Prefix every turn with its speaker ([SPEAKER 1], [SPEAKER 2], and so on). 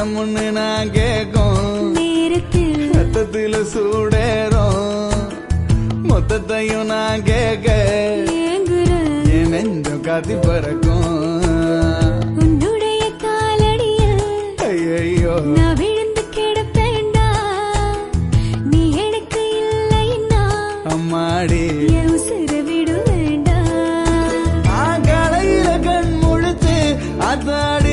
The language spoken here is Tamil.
[SPEAKER 1] தினமுன்னு நான் கேக்கும்
[SPEAKER 2] நேரத்தில்
[SPEAKER 1] ரத்தத்தில சூடேறும் மொத்தத்தையும் நான் கேட்க என் நெஞ்சம் காத்தி பறக்கும்
[SPEAKER 2] உன்னுடைய காலடிய
[SPEAKER 1] ஐயோ
[SPEAKER 2] நான் விழுந்து கிடப்பேண்டா நீ எனக்கு இல்லைன்னா
[SPEAKER 1] அம்மாடி
[SPEAKER 2] என் உசுர விடு வேண்டாம்
[SPEAKER 1] களையில கண் முழுத்து அதாடி